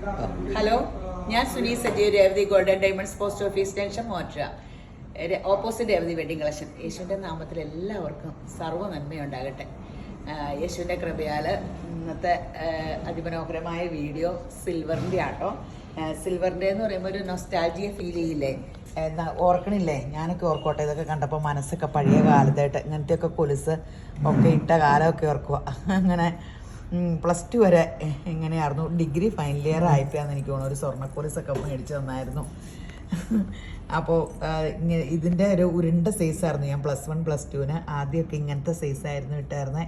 Hello, ഞാൻ Suni Sajeev, Revathi golden diamonds post office junction മോട്ര, opposite Revathi wedding collection. യേശുവിൻ്റെ നാമത്തിൽ എല്ലാവർക്കും സർവ്വ നന്മയുണ്ടാകട്ടെ. യേശുവിൻ്റെ കൃപയാൽ ഇന്നത്തെ അതിമനോഹരമായ വീഡിയോ സിൽവറിൻ്റെ ആട്ടോ. സിൽവറിൻ്റെ എന്ന് പറയുമ്പോൾ ഒരു നൊസ്റ്റാൾജിയ ഫീൽ ചെയ്യില്ലേ, ഓർക്കണില്ലേ? ഞാനൊക്കെ ഓർക്കോട്ടെ, ഇതൊക്കെ കണ്ടപ്പോൾ മനസ്സൊക്കെ പഴയ കാലത്തായിട്ട് ഇങ്ങനത്തെയൊക്കെ കൊലുസ് ഒക്കെ ഇട്ട കാലമൊക്കെ ഓർക്കുക. അങ്ങനെ +2 വരെ എങ്ങനെയായിരുന്നു, ഡിഗ്രി ഫൈനൽ ഇയർ ആയപ്പോഴാന്ന് എനിക്ക് തോന്നുന്നു ഒരു സ്വർണ്ണക്കൊലുസൊക്കെ മേടിച്ച് തന്നായിരുന്നു. അപ്പോൾ ഇതിൻ്റെ ഒരു ഉരുണ്ട സൈസായിരുന്നു. ഞാൻ +1 +2 ആദ്യമൊക്കെ ഇങ്ങനത്തെ സൈസായിരുന്നു ഇട്ടായിരുന്നേ.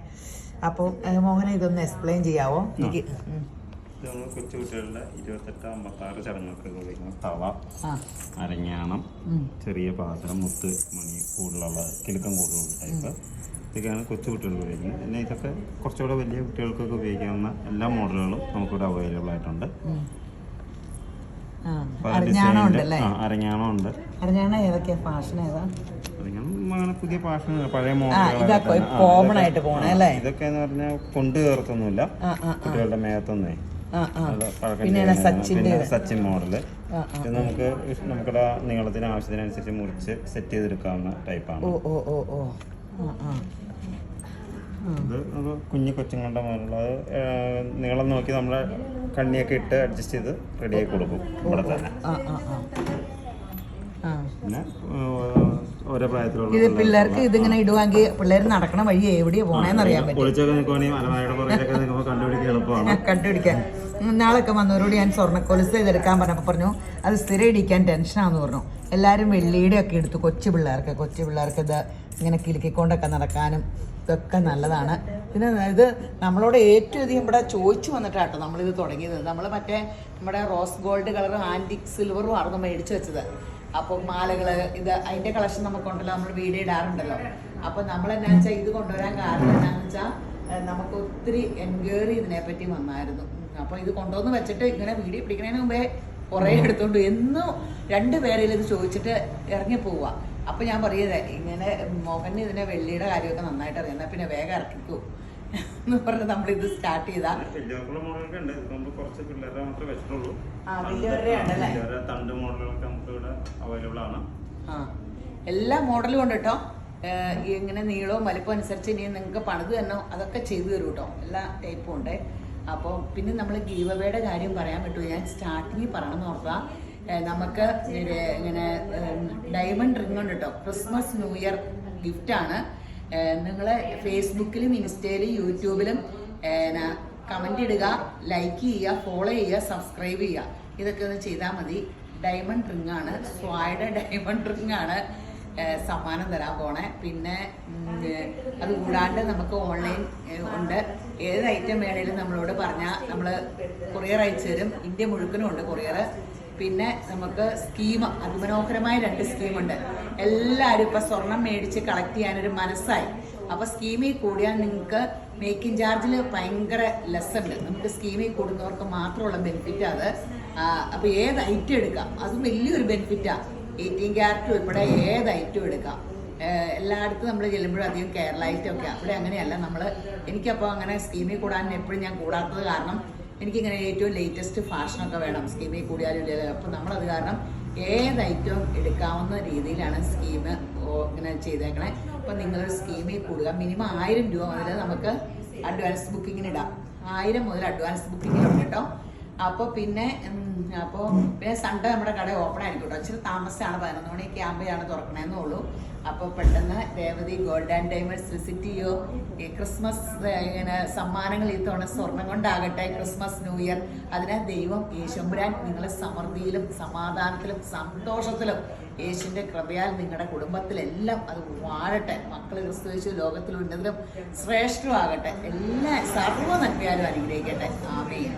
അപ്പോൾ മോഹന ഇതൊന്ന് എക്സ്പ്ലെയിൻ ചെയ്യാവോ എനിക്ക്? കൊച്ചുകുട്ടികളുടെ 28-56 ചടങ്ങുകൾക്ക് ഉപയോഗിക്കുന്ന തവ, അരഞ്ഞാണം, ചെറിയ പാത്രം, മുത്ത് മണി കൂടുതലുള്ള കിലുക്കം കൂടുതലുള്ള ടൈപ്പ്, ഇതൊക്കെയാണ് കൊച്ചുകുട്ടികൾ ഉപയോഗിക്കുന്നത്. പിന്നെ ഇതൊക്കെ കുറച്ചുകൂടെ വലിയ കുട്ടികൾക്കൊക്കെ ഉപയോഗിക്കാവുന്ന എല്ലാ മോഡലുകളും നമുക്കിവിടെ അവൈലബിൾ ആയിട്ടുണ്ട്. അരഞ്ഞാണം ഉണ്ട്. അരഞ്ഞാണം ഏതൊക്കെയാ ഫാഷൻ? അങ്ങനെ പുതിയ ഫാഷൻ, പഴയ മോഡലുകൾ കോമൺ ആയിട്ട് പോണേ അല്ലേ? ഇതൊക്കെ എന്ന് പറഞ്ഞാൽ കൊണ്ട് ചേർത്തൊന്നുമില്ല കുട്ടികളുടെ മേത്തൊന്നേ. പിന്നെ സച്ചിൻ മോഡല്, ഇത് നമുക്കിവിടെ നീളത്തിന് ആവശ്യത്തിനനുസരിച്ച് മുറിച്ച് സെറ്റ് ചെയ്തെടുക്കാവുന്ന ടൈപ്പാണ്. ഇത് കുഞ്ഞു കൊച്ചുങ്ങളുടെ മോഡല്, നീളം നോക്കി നമ്മളെ കണ്ണിയൊക്കെ ഇട്ട് അഡ്ജസ്റ്റ് ചെയ്ത് റെഡിയാക്കി കൊടുക്കും ഇവിടെ തന്നെ. പിന്നെ ഓരോ പ്രായത്തിലുള്ള പിള്ളേർക്ക് ഇതിങ്ങനെ ഇടുവാങ്കിൽ പിള്ളേർ നടക്കണ വഴി എവിടെയാ പോണേന്ന് അറിയാൻ പറ്റും. ഒളിച്ചൊക്കെ നിൽക്കുവാണെങ്കിൽ അലമാരയുടെ പുറകിലൊക്കെ നിൽക്കുമ്പോൾ കണ്ടുപിടിക്കാൻ എളുപ്പമാണ്. കണ്ടുപിടിക്കാൻ നാളൊക്കെ വന്നവരോട് ഞാൻ സ്വർണ്ണക്കൊലുസ് ഇതെടുക്കാൻ പറഞ്ഞപ്പോൾ പറഞ്ഞു അത് സ്ഥിരം ഇടിക്കാൻ ടെൻഷനാന്ന് പറഞ്ഞു. എല്ലാവരും വെള്ളിയുടെ ഒക്കെ എടുത്തു. കൊച്ചു പിള്ളേർക്ക് ഇത് ഇങ്ങനെ കിലുക്കിക്കൊണ്ടൊക്കെ നടക്കാനും ഇതൊക്കെ നല്ലതാണ്. പിന്നെ ഇത് നമ്മളോട് ഏറ്റവും അധികം ഇവിടെ ചോദിച്ചു വന്നിട്ടാട്ടോ നമ്മളിത് തുടങ്ങിയത്. നമ്മൾ മറ്റേ നമ്മുടെ റോസ് ഗോൾഡ് കളറും ആൻറ്റിക് സിൽവറും ആയിരുന്നു മേടിച്ചു വെച്ചത്. അപ്പോൾ മാലകൾ, ഇത് അതിൻ്റെ കളക്ഷൻ നമുക്കുണ്ടല്ലോ, നമ്മൾ വീഡിയോ ഇടാറുണ്ടല്ലോ. അപ്പോൾ നമ്മൾ എന്നാന്ന് വെച്ചാൽ ഇത് കൊണ്ടുവരാൻ കാരണം എന്നാന്ന് വെച്ചാൽ നമുക്ക് ഒത്തിരി എൻക്വയറി ഇതിനെപ്പറ്റി വന്നായിരുന്നു. അപ്പോൾ ഇത് കൊണ്ടുവന്ന് വെച്ചിട്ട് ഇങ്ങനെ വീഡിയോ പിടിക്കുന്നതിന് മുമ്പേ കുറേ എടുത്തോണ്ട് എന്നും 2 പേരിൽ ഇത് ചോദിച്ചിട്ട് ഇറങ്ങി പോവുക. അപ്പോൾ ഞാൻ പറയുന്നത് ഇങ്ങനെ മോഹന് ഇതിനെ വെള്ളിയുടെ കാര്യമൊക്കെ നന്നായിട്ട് അറിയാം, എന്നാൽ പിന്നെ വേഗം ഇറക്കിക്കൂ എന്ന് പറഞ്ഞ് നമ്മളിത് സ്റ്റാർട്ട് ചെയ്താ. എല്ലാ മോഡലും ഉണ്ട് കേട്ടോ. ഇങ്ങനെ നീളവും വലിപ്പം അനുസരിച്ച് ഇനി നിങ്ങൾക്ക് പണിത് തന്നോ അതൊക്കെ ചെയ്തു തരും കേട്ടോ. എല്ലാ ടൈപ്പും ഉണ്ട്. അപ്പോൾ പിന്നെ നമ്മൾ ഗീവ് അവേയുടെ കാര്യം പറയാൻ പറ്റുമോ? ഞാൻ സ്റ്റാർട്ടിങ്ങിൽ പറയണമെന്ന് ഓർത്താൽ നമുക്ക് ഇങ്ങനെ ഡയമണ്ട് റിംഗ് ഉണ്ട് കേട്ടോ. ക്രിസ്മസ് ന്യൂ ഇയർ ഗിഫ്റ്റാണ്. നിങ്ങൾ ഫേസ്ബുക്കിലും ഇൻസ്റ്റയിലും യൂട്യൂബിലും കമൻ്റ് ഇടുക, ലൈക്ക് ചെയ്യുക, ഫോളോ ചെയ്യുക, സബ്സ്ക്രൈബ് ചെയ്യുക. ഇതൊക്കെ ഒന്ന് ചെയ്താൽ മതി. ഡയമണ്ട് റിംഗ് ആണ്, സ്വായുടെ ഡയമണ്ട് റിംഗ് ആണ് സമ്മാനം തരാൻ പോണേ. പിന്നെ അത് കൂടാണ്ട് നമുക്ക് ഓൺലൈൻ ഉണ്ട്. ഏത് ഐറ്റം വേണേലും നമ്മളോട് പറഞ്ഞാൽ നമ്മൾ കൊറിയർ അയച്ചു തരും. ഇന്ത്യ മുഴുവനും ഉണ്ട് കൊറിയർ. പിന്നെ നമുക്ക് സ്കീം, അതിമനോഹരമായ 2 സ്കീമുണ്ട്. എല്ലാവരും ഇപ്പം സ്വർണം മേടിച്ച് കളക്ട് ചെയ്യാനൊരു മനസ്സായി. അപ്പോൾ സ്കീമിൽ കൂടിയാൽ നിങ്ങൾക്ക് മേക്കിംഗ് ചാർജിൽ ഭയങ്കര ലെസ് ഉണ്ട്. നമുക്ക് സ്കീമിൽ കൂടുന്നവർക്ക് മാത്രമുള്ള ബെനിഫിറ്റ് അത്. അപ്പോൾ ഏത് ഐറ്റം എടുക്കാം, അതും വലിയൊരു ബെനിഫിറ്റാണ്. 18 ക്യാരറ്റ് ഉൾപ്പെടെ ഏത് ഐറ്റം എടുക്കാം. എല്ലായിടത്തും നമ്മൾ ചെല്ലുമ്പോഴും അധികം കേരള ഐറ്റം ഒക്കെ, അവിടെ അങ്ങനെയല്ല. എനിക്കപ്പോൾ അങ്ങനെ സ്കീമിൽ കൂടാൻ എപ്പോഴും ഞാൻ കൂടാത്തത് കാരണം എനിക്കിങ്ങനെ ഏറ്റവും ലേറ്റസ്റ്റ് ഫാഷനൊക്കെ വേണം സ്കീമിൽ കൂടിയാലും ഇല്ല. അപ്പോൾ നമ്മളത് കാരണം ഏത് ഐറ്റവും എടുക്കാവുന്ന രീതിയിലാണ് സ്കീം ഇങ്ങനെ ചെയ്തേക്കണേ. അപ്പോൾ നിങ്ങളൊരു സ്കീമിൽ കൂടുക. മിനിമം 1000 രൂപ മുതൽ നമുക്ക് അഡ്വാൻസ് ബുക്കിങ്ങിന് ഇടാം. 1000 മുതൽ അഡ്വാൻസ് ബുക്കിങ്ങിലുണ്ട് കേട്ടോ. അപ്പോൾ പിന്നെ സൺഡേ നമ്മുടെ കട ഓപ്പൺ ആയിരിക്കും കേട്ടോ. ഇച്ചിരി താമസിച്ചാണ്, 11 മണിയൊക്കെ ആകുമ്പോഴാണ് തുറക്കണേന്നേ ഉള്ളൂ. അപ്പോൾ പെട്ടെന്ന് Revathi gold and diamonds visit ചെയ്യോ. ക്രിസ്മസ് ഇങ്ങനെ സമ്മാനങ്ങൾ ഈ തവണ സ്വർണം കൊണ്ടാകട്ടെ. ക്രിസ്മസ് ന്യൂ ഇയർ അതിനെ ദൈവം യേശുമ്പുരാൻ നിങ്ങളെ സമൃദ്ധിയിലും സമാധാനത്തിലും സന്തോഷത്തിലും യേശുവിൻ്റെ കൃപയാൽ നിങ്ങളുടെ കുടുംബത്തിലെല്ലാം അത് വാഴട്ടെ. മക്കൾ ക്രിസ്തുയേശു ലോകത്തിലും ഉന്നതിലും ശ്രേഷ്ഠമാകട്ടെ. എല്ലാ സർവ്വ നന്മയാലും അനുഗ്രഹിക്കട്ടെ. ആമേൻ.